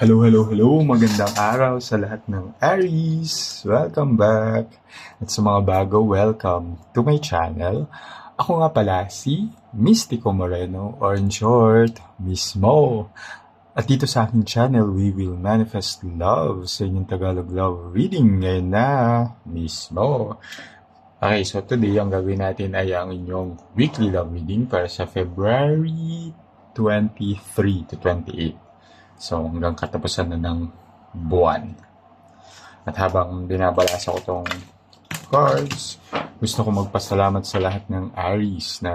Hello, hello, hello! Magandang araw sa lahat ng Aries! Welcome back! At sa mga bago, welcome to my channel. Ako nga pala si Mystico Moreno, or in short, Miss Mo. At dito sa aking channel, we will manifest love sa inyong Tagalog love reading ngayon na Miss Mo. Okay, so today ang gagawin natin ay ang inyong weekly love reading para sa February 23 to 28. So, hanggang katapusan na ng buwan. At habang binabalasa ko tong cards, gusto ko magpasalamat sa lahat ng Aries na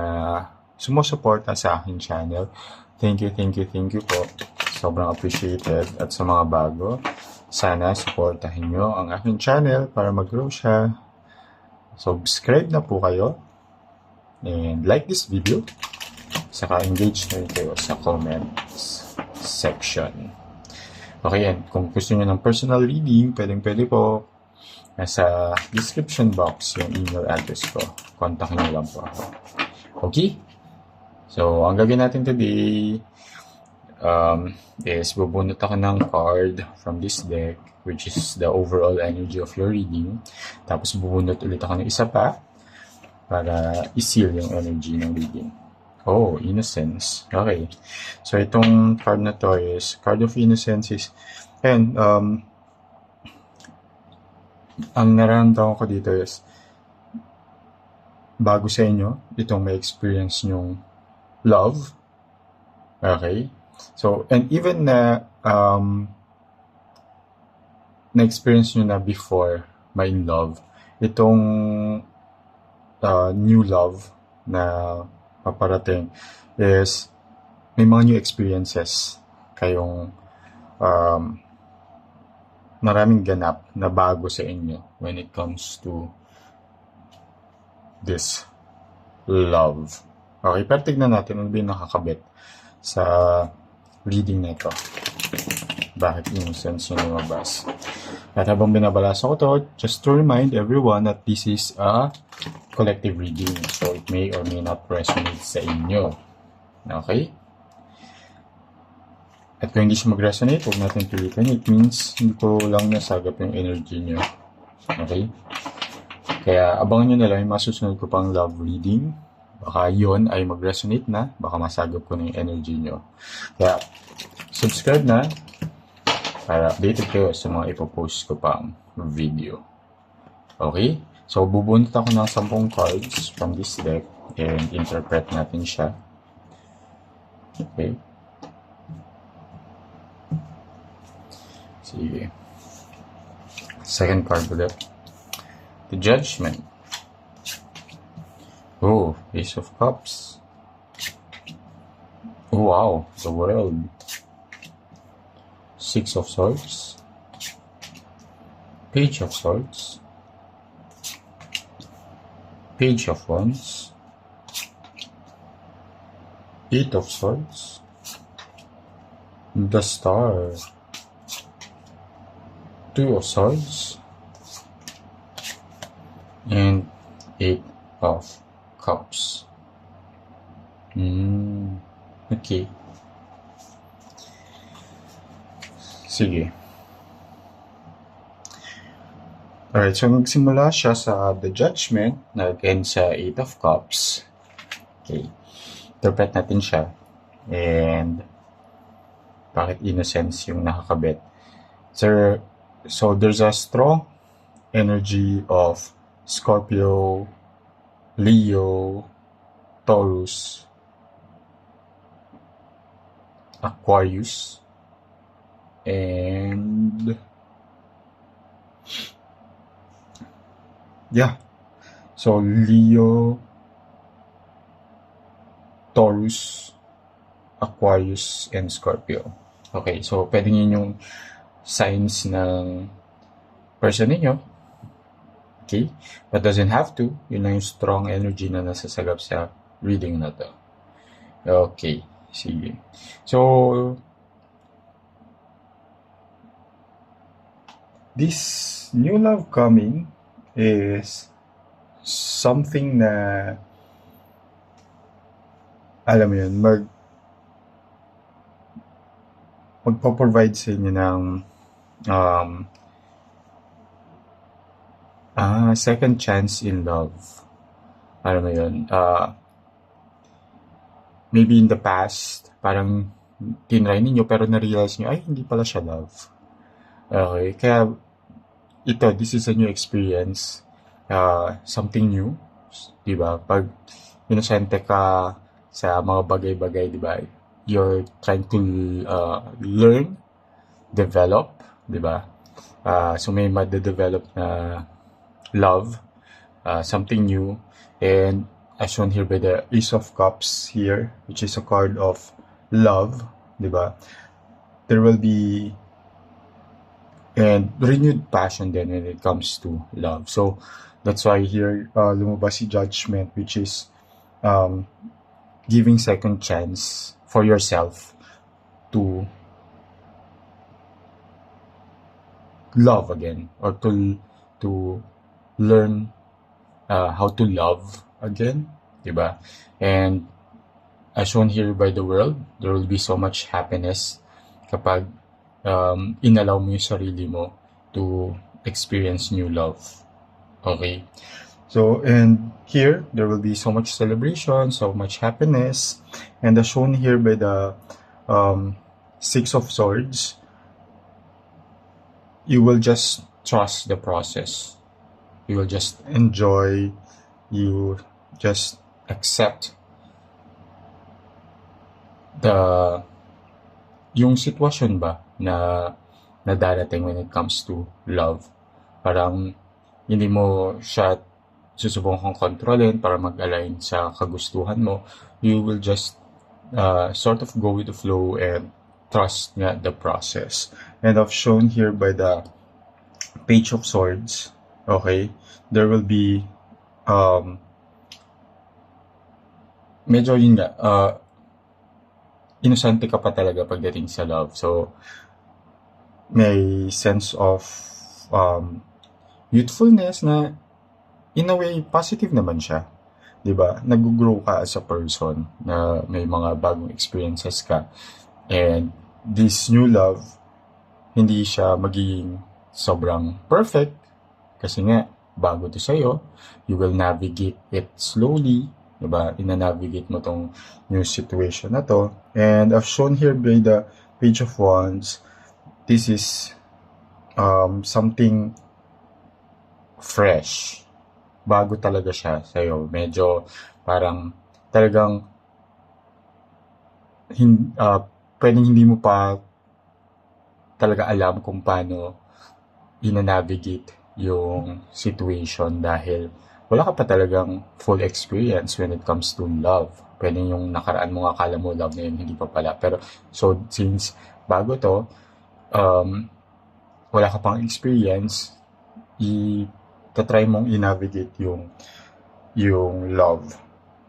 sumusuporta sa aking channel. Thank you po. Sobrang appreciated. At sa mga bago, sana supportahin nyo ang aking channel para mag-grow siya. Subscribe na po kayo. And like this video. Saka engage na rin kayo sa comments section. Okay, and kung gusto niyo ng personal reading, pwede po. Nasa description box yung email address ko. Kontakin niyo lang po ako. Okay? So, ang gagawin natin today is bubunot ako ng card from this deck, which is the overall energy of your reading. Tapos bubunot ulit ako ng isa pa para i-seal yung energy ng reading. Oh, Innocence. Okay. So, itong card na to is, Card of Innocence is, and ang nararamdaman ko dito is, bago sa inyo, itong may experience nyong love. Okay. So, and even na, na-experience nyo na before may in love, itong new love na paparating is may mga new experiences kayong maraming ganap na bago sa inyo when it comes to this love. Okay, pero tignan natin ano ba yung nakakabit sa reading na ito. Bakit Innocence yung lumabas? At habang binabalasa ko to, just to remind everyone that this is a collective reading. So, it may or may not resonate sa inyo. Okay? At kung hindi siya mag-resonate, huwag natin pilitin. It means hindi ko lang nasagap yung energy nyo. Okay? Kaya abangan nyo na lang yung masusunod ko pang love reading. Baka yun ay mag-resonate na. Baka masagap ko na yung energy nyo. Kaya, subscribe na para updated kayo sa mga ipopost ko pang video. Okay? So, bubunot ako ng 10 cards from this deck and interpret natin siya. Okay? Sige. Second card ulit. The Judgment. Oh, Ace of Cups. Oh, wow. The World. Six of Swords. Page of Swords. Page of Wands. Eight of Swords. The Star. Two of Swords. And Eight of Cups. Okay. Sige. Alright, so nagsimula siya sa The Judgment, nag-end sa Eight of Cups. Okay. Interpret natin siya. And bakit Innocence yung nakakabit? So there's a strong energy of Scorpio, Leo, Taurus, Aquarius, and yeah. So Leo, Taurus, Aquarius, and Scorpio. Okay, so pwede yun yung signs ng person ninyo. Okay? But doesn't have to. Yun lang yung strong energy na nasasagap sa reading na to. Okay. Sige. So, this new love coming is something na alam mo yun, magpo-provide sa inyo ng um, second chance in love. Alam mo yun, maybe in the past, parang tinry ninyo pero na-realize nyo, ay, hindi pala siya love. Okay, kaya this is a new experience, something new, di ba? Pag inosente ka sa mga bagay-bagay, di ba? You're trying to learn, develop, di ba? So may ma-develop na love, something new, and as shown here by the Ace of Cups here, which is a card of love, di ba? There will be and renewed passion then when it comes to love. So that's why here lumabas si Judgment, which is giving second chance for yourself to love again, or to learn how to love again, diba? And as shown here by the world, there will be so much happiness kapag inallow mo yung sarili mo to experience new love. Okay? So, and here, there will be so much celebration, so much happiness. And as shown here by the Six of Swords, you will just trust the process. You will just enjoy, you just accept yung sitwasyon ba na darating when it comes to love. Parang hindi mo siya susubukang kontrolin para mag-align sa kagustuhan mo. You will just sort of go with the flow and trust nga the process. And I've shown here by the Page of Swords, okay, there will be medyo yun nga, inosente ka pa talaga pagdating sa love. So, may sense of youthfulness na in a way positive naman siya. 'Di ba? Nag-grow ka as a person na may mga bagong experiences ka. And this new love, hindi siya magiging sobrang perfect kasi nga bago to sa'yo. You will navigate it slowly. Diba? Ina-navigate mo tong new situation na to. And I've shown here by the Page of Wands, this is something fresh. Bago talaga siya sa'yo. Medyo parang talagang pwedeng hindi mo pa talaga alam kung paano ina-navigate yung situation dahil wala ka pa talagang full experience when it comes to love. Pwede yung nakaraan mo akala mo love na yun, hindi pa pala. Pero, so, since bago to, wala ka pang experience, try mong i-navigate yung love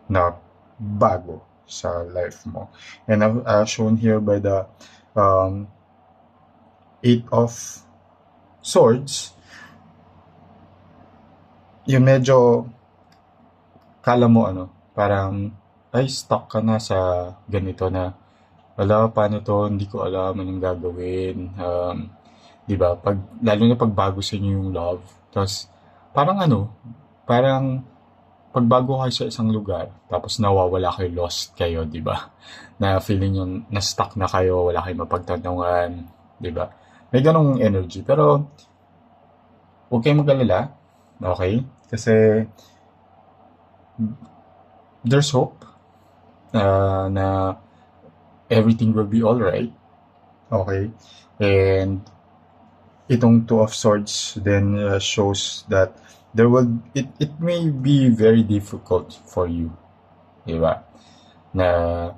na bago sa life mo. And I've shown here by the Eight of Swords, yung medyo kala mo parang ay stuck ka na sa ganito na wala paano to, hindi ko alam anong gagawin, di ba? Lalo na pag bago sa inyo yung love, tapos parang parang pagbago kayo sa isang lugar tapos nawawala kayo, lost kayo, di ba? Na feeling yung na stuck na kayo, wala kayong mapagtanungan, di ba? May ganong energy, pero huwag kayong mag-alala, okay? Kasi there's hope na everything will be alright. Okay? And itong Two of Swords then shows that it may be very difficult for you. Diba? Na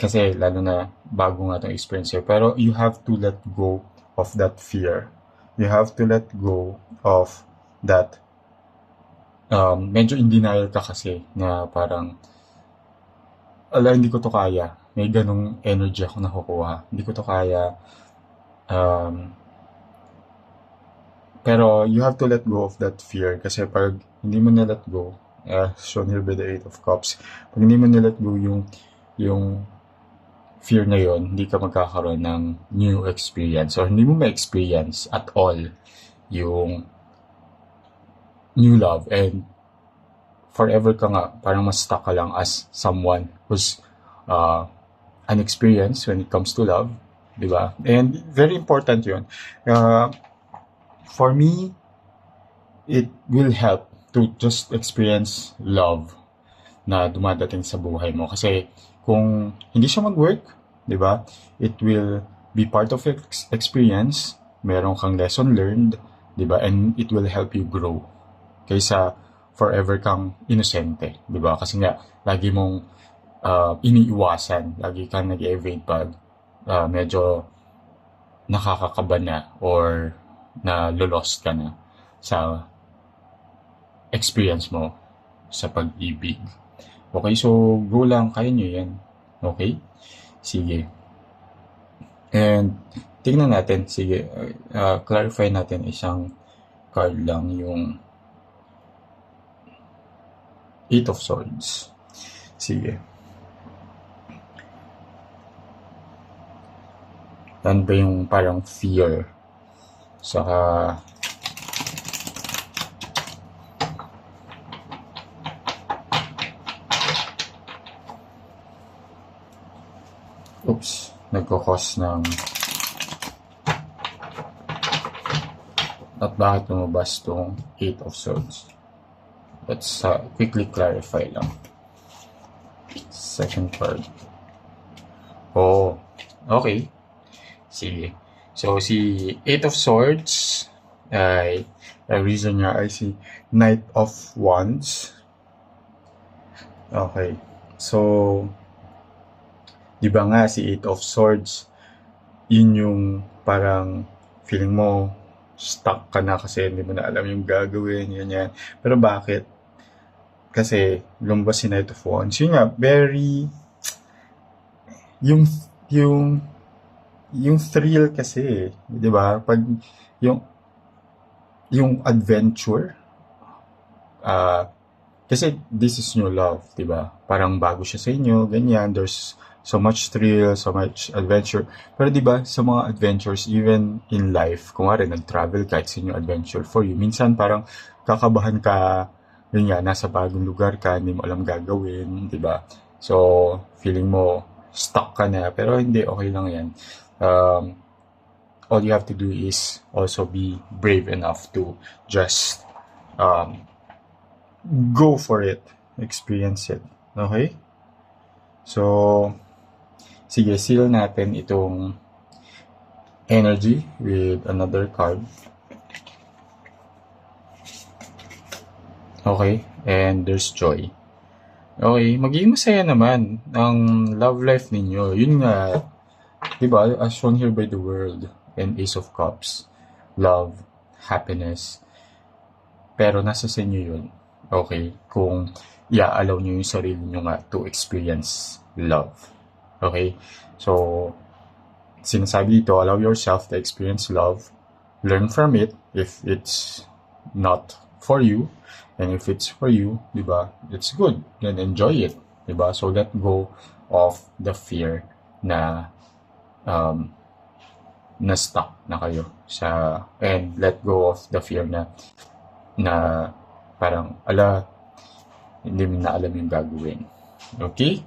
kasi lalo na bago nga itong experience here. Pero you have to let go of that fear. You have to let go of that medyo in denial ka kasi na parang hindi ko to kaya. May ganong energy ako nakukuha. Hindi ko to kaya. Pero you have to let go of that fear kasi pag hindi mo na let go, shown here by the Eight of Cups, pag hindi mo na let go yung fear na yon, hindi ka magkakaroon ng new experience or hindi mo ma-experience at all yung new love, and forever ka nga, parang mas stuck ka lang as someone who's unexperienced when it comes to love, di ba? And very important yun. For me, it will help to just experience love na dumadating sa buhay mo. Kasi kung hindi siya mag-work, di ba? It will be part of experience. Meron kang lesson learned, di ba? And it will help you grow. Kaysa forever kang inosente, di ba? Kasi nga, lagi mong iniiwasan, lagi kang nag-evade pag medyo nakakakaba na or na lost ka na sa experience mo sa pag-ibig. Okay, so go lang, kaya nyo yan. Okay? Sige. And tingnan natin, sige, clarify natin isang card lang, yung Eight of Swords. Sige. Yan ba yung parang fear? Saka nagkakos ng at bakit lumabas tong Eight of Swords? Let's quickly clarify lang. Second card. Oh, okay. Sige. So, si Eight of Swords ay ang reason niya ay si Knight of Wands. Okay. So, di ba nga si Eight of Swords, yun yung parang feeling mo stuck ka na kasi hindi mo na alam yung gagawin, yan. Pero bakit? Kasi lumabas si Knight of Wands. Yun nga, very yung thrill kasi, 'di ba? Pag yung adventure, kasi this is new love, 'di ba? Parang bago siya sa inyo, ganyan. There's so much thrill, so much adventure. Pero 'di ba, sa mga adventures even in life, kung nga nag-travel ka, it's a new adventure for you. Minsan parang kakabahan ka, yun nga, nasa bagong lugar ka, hindi mo alam gagawin, 'di ba? So, feeling mo stuck ka na, pero hindi, okay lang 'yan. All you have to do is also be brave enough to just go for it, experience it. Okay? So, sige, seal natin itong energy with another card. Okay? And there's joy. Okay, magiging masaya naman ang love life ninyo. Yun nga, diba, as shown here by the World and Ace of Cups, love, happiness, pero nasa sa inyo yun. Okay, kung i-allow nyo yung sarili nyo nga to experience love. Okay, so sinasabi dito, allow yourself to experience love, learn from it if it's not for you, and if it's for you, diba, it's good, then enjoy it, diba? So let go of the fear na na stuck na kayo sa, and let go of the fear na parang hindi mo na alam yung gagawin. Okay?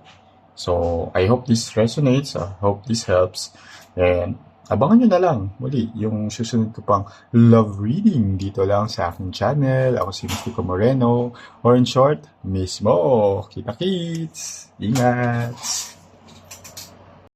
So, I hope this resonates. I hope this helps. And abangan nyo na lang muli yung susunod ko pang love reading dito lang sa aking channel. Ako si Mystico Moreno, or in short, Miss Mo. Kita-kits! Ingat!